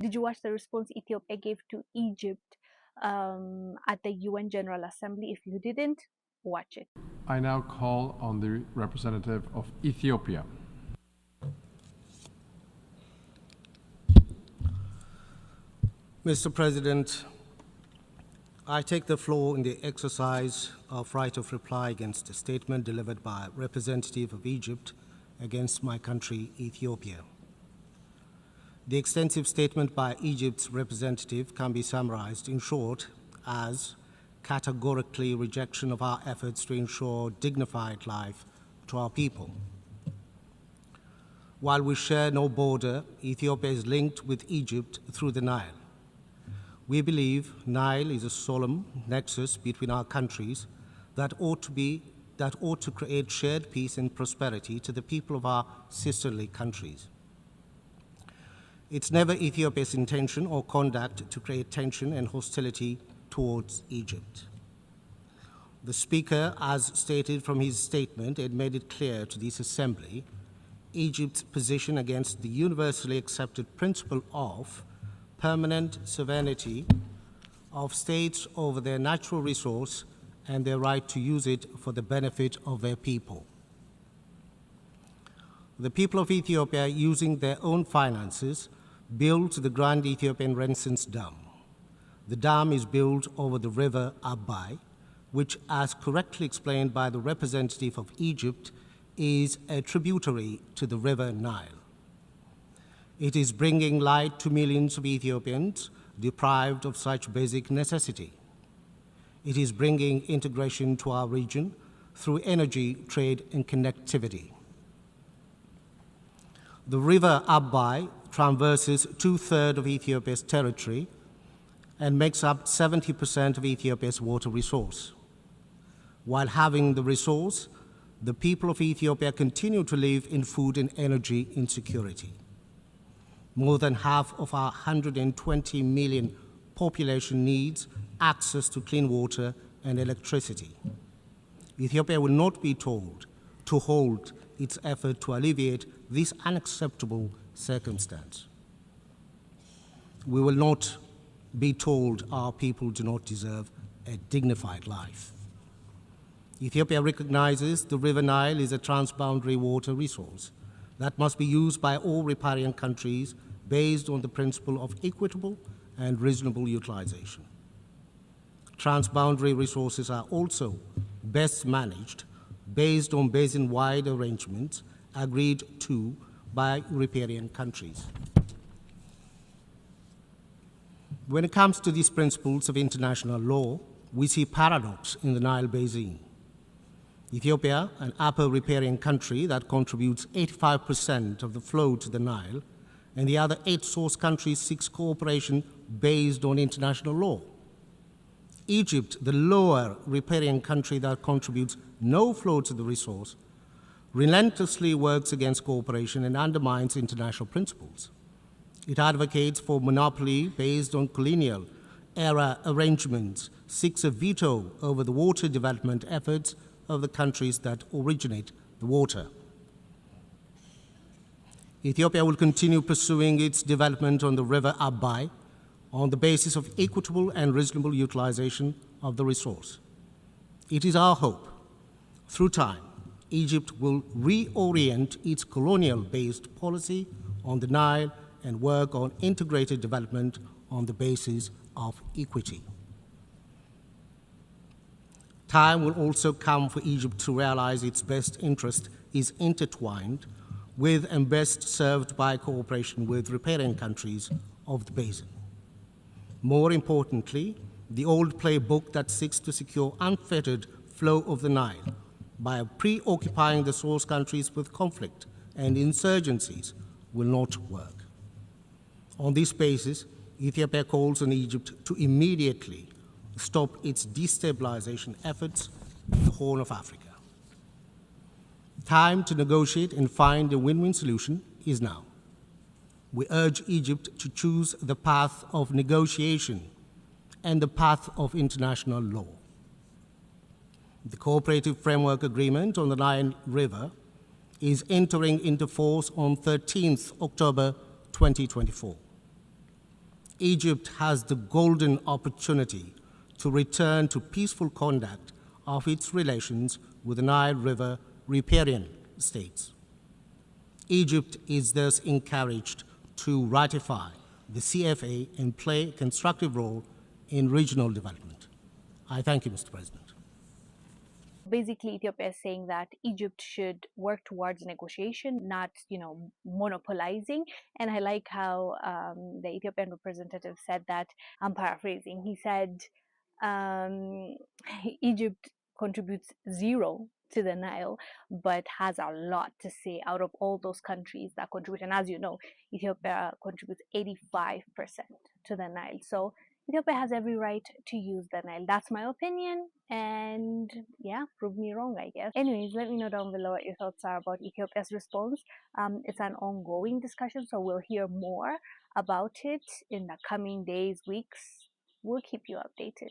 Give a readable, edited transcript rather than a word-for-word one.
Did you watch the response Ethiopia gave to Egypt at the UN General Assembly? If you didn't, watch it. I now call on the representative of Ethiopia. Mr. President, I take the floor in the exercise of right of reply against a statement delivered by a representative of Egypt against my country, Ethiopia. The extensive statement by Egypt's representative can be summarized in short as categorically rejection of our efforts to ensure dignified life to our people. While we share no border, Ethiopia is linked with Egypt through the Nile. We believe Nile is a solemn nexus between our countries that ought to create shared peace and prosperity to the people of our sisterly countries. It's never Ethiopia's intention or conduct to create tension and hostility towards Egypt. The Speaker, as stated from his statement, had made it clear to this Assembly Egypt's position against the universally accepted principle of permanent sovereignty of states over their natural resource and their right to use it for the benefit of their people. The people of Ethiopia, using their own finances, built the Grand Ethiopian Renaissance Dam. The dam is built over the river Abai, which, as correctly explained by the representative of Egypt, is a tributary to the river Nile. It is bringing light to millions of Ethiopians deprived of such basic necessity. It is bringing integration to our region through energy, trade, and connectivity. The river Abai traverses 2/3 of Ethiopia's territory and makes up 70% of Ethiopia's water resource. While having the resource, the people of Ethiopia continue to live in food and energy insecurity. More than half of our 120 million population needs access to clean water and electricity. Ethiopia will not be told to hold its effort to alleviate this unacceptable circumstance. We will not be told our people do not deserve a dignified life. Ethiopia recognizes the River Nile is a transboundary water resource that must be used by all riparian countries based on the principle of equitable and reasonable utilization. Transboundary resources are also best managed based on basin-wide arrangements agreed to by riparian countries. When it comes to these principles of international law, we see paradox in the Nile Basin. Ethiopia, an upper riparian country that contributes 85% of the flow to the Nile, and the other 8 source countries seeks cooperation based on international law. Egypt, the lower riparian country that contributes no flow to the resource, relentlessly works against cooperation and undermines international principles. It advocates for monopoly based on colonial era arrangements, seeks a veto over the water development efforts of the countries that originate the water. Ethiopia will continue pursuing its development on the river Abai on the basis of equitable and reasonable utilization of the resource. It is our hope, through time, Egypt will reorient its colonial-based policy on the Nile and work on integrated development on the basis of equity. Time will also come for Egypt to realize its best interest is intertwined with and best served by cooperation with riparian countries of the basin. More importantly, the old playbook that seeks to secure unfettered flow of the Nile by preoccupying the source countries with conflict and insurgencies will not work. On this basis, Ethiopia calls on Egypt to immediately stop its destabilization efforts in the Horn of Africa. Time to negotiate and find a win-win solution is now. We urge Egypt to choose the path of negotiation and the path of international law. The Cooperative Framework Agreement on the Nile River is entering into force on 13th October 2024. Egypt has the golden opportunity to return to peaceful conduct of its relations with the Nile River riparian states. Egypt is thus encouraged to ratify the CFA and play a constructive role in regional development. I thank you, Mr. President. Basically, Ethiopia is saying that Egypt should work towards negotiation, not, monopolizing. And I like how the Ethiopian representative said that. I'm paraphrasing. He said um, Egypt contributes zero to the Nile, but has a lot to say out of all those countries that contribute. And as you know, Ethiopia contributes 85% to the Nile. So Ethiopia has every right to use the Nile. That's my opinion. And yeah, prove me wrong, I guess. Anyways, let me know down below what your thoughts are about Ethiopia's response. It's an ongoing discussion, so we'll hear more about it in the coming days, weeks. We'll keep you updated.